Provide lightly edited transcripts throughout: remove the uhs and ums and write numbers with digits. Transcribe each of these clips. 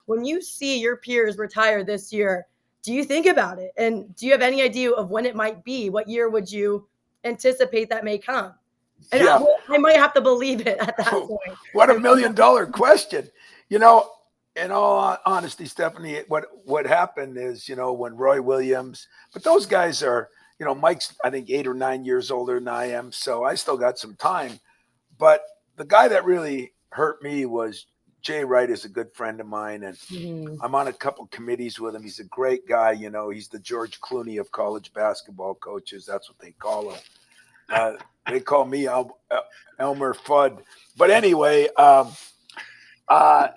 when you see your peers retire this year, do you think about it? And do you have any idea of when it might be? What year would you anticipate that may come? And Yeah. I might have to believe it at that point. What a $1 million question. In all honesty, Stephanie, what happened is, when Roy Williams, but those guys are, Mike's, I think, 8 or 9 years older than I am. So I still got some time. But the guy that really hurt me was Jay Wright, is a good friend of mine. And I'm on a couple committees with him. He's a great guy. He's the George Clooney of college basketball coaches. That's what they call him. They call me Elmer Fudd. But anyway, that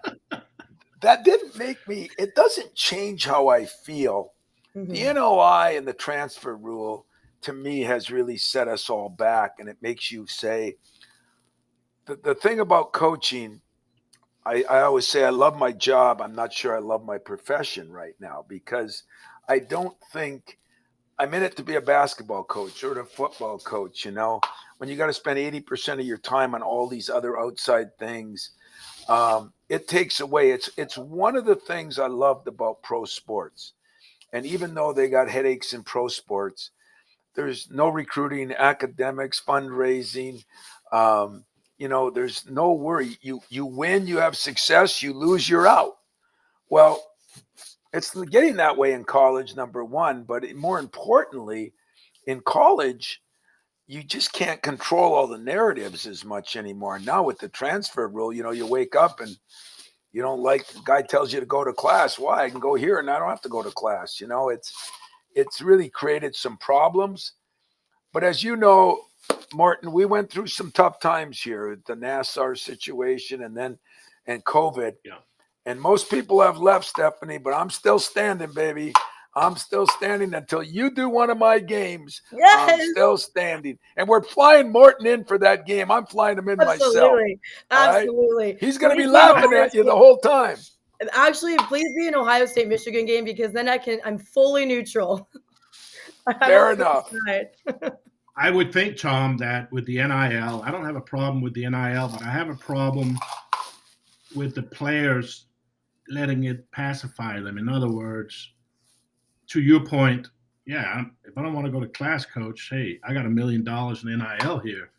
didn't make me – it doesn't change how I feel. The NOI and the transfer rule, to me, has really set us all back, and it makes you say the thing about coaching, I always say I love my job. I'm not sure I love my profession right now, because I don't think I'm in it to be a basketball coach or a football coach. When you got to spend 80% of your time on all these other outside things, it takes away. It's one of the things I loved about pro sports. And even though they got headaches in pro sports, there's no recruiting, academics, fundraising. There's no worry. You win, you have success. You lose, you're out. Well, it's getting that way in college, number one. But more importantly, in college, you just can't control all the narratives as much anymore. Now with the transfer rule, you wake up and you don't like, the guy tells you to go to class. Why? I can go here and I don't have to go to class. It's really created some problems. But as you know, Martin, we went through some tough times here, the Nassar situation and COVID. Yeah. And most people have left, Stephanie, but I'm still standing, baby. I'm still standing until you do one of my games. Yes. I'm still standing. And we're flying Morton in for that game. I'm flying him in myself. Absolutely. Right? He's going to be laughing at you the whole time. Actually, please be an Ohio State Michigan game, because then I'm fully neutral. Fair enough. I would think, Tom, that with the NIL, I don't have a problem with the NIL, but I have a problem with the players letting it pacify them. In other words, to your point, if I don't want to go to class, coach, hey, I got $1 million in NIL here.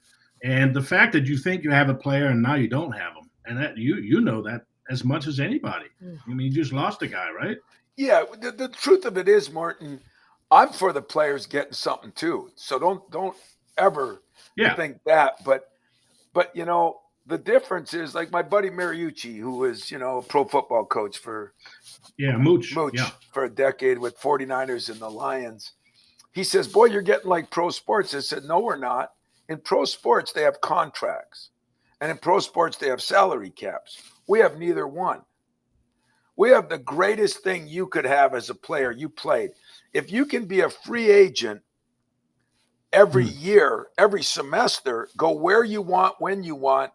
And the fact that you think you have a player and now you don't have them, and that you know that as much as anybody. I mean, you just lost a guy, right? Yeah, the truth of it is, Martin, I'm for the players getting something too. So don't ever think that. But the difference is, like my buddy Mariucci, who was, a pro football coach for Mooch for a decade with 49ers and the Lions. He says, boy, you're getting like pro sports. I said, no, we're not. In pro sports, they have contracts. And in pro sports, they have salary caps. We have neither one. We have the greatest thing you could have as a player. You played. If you can be a free agent every year, every semester, go where you want, when you want,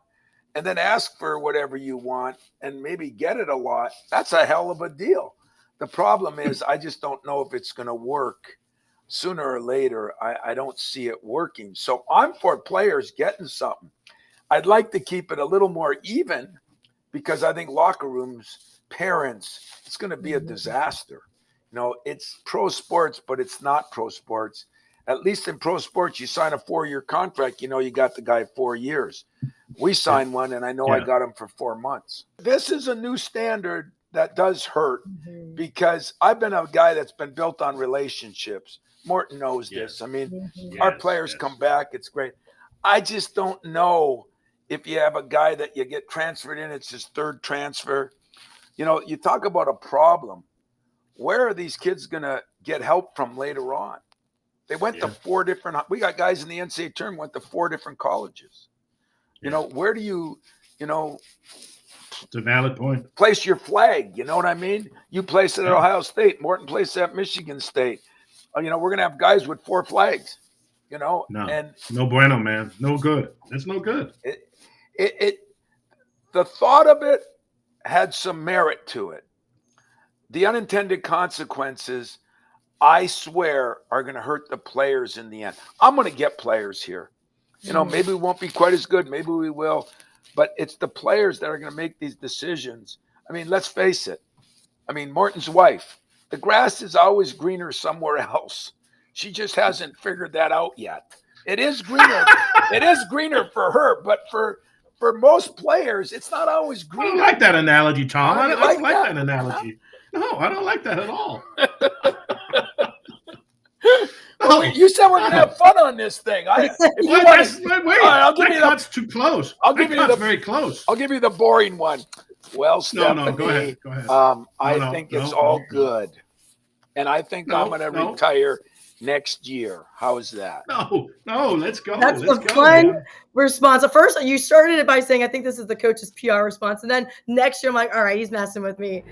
and then ask for whatever you want and maybe get it a lot, that's a hell of a deal. The problem is, I just don't know if it's going to work sooner or later. I don't see it working. So I'm for players getting something. I'd like to keep it a little more even, because I think locker rooms, parents, it's going to be a disaster. It's pro sports, but it's not pro sports. At least in pro sports, you sign a 4-year contract, you got the guy 4 years. We signed one, and I know I got him for 4 months. This is a new standard that does hurt, because I've been a guy that's been built on relationships. Morton knows this. I mean, our players come back. It's great. I just don't know if you have a guy that you get transferred in, it's his third transfer. You talk about a problem. Where are these kids going to get help from later on? They went to 4 different – we got guys in the NCAA tournament went to 4 different colleges. Where do you It's a valid point. place your flag? You know what I mean? You place it at Ohio State. Morton placed it at Michigan State. We're going to have guys with 4 flags, No, and no bueno, man. No good. That's no good. The thought of it had some merit to it. The unintended consequences, I swear, are going to hurt the players in the end. I'm going to get players here. Maybe we won't be quite as good. Maybe we will. But it's the players that are going to make these decisions. I mean, let's face it. I mean, Morton's wife, the grass is always greener somewhere else. She just hasn't figured that out yet. It is greener. It is greener for her, but for most players, it's not always I greener. don't like that analogy, Tom. Oh, I you don't like like that? that analogy. No, I don't like that at all. Well, you said we're going to have fun on this thing. If you Wait, want wait, wait. I'll give That you cut's too close. I'll give That you cut's the- very close. I'll give you the boring one. Well, Stephanie, No, go ahead. Go ahead. I think it's all good. And I think I'm going to retire next year. How's that? No, let's go. That's let's the go, fun man. response. At first, you started it by saying, I think this is the coach's PR response. And then next year, I'm like, all right, he's messing with me.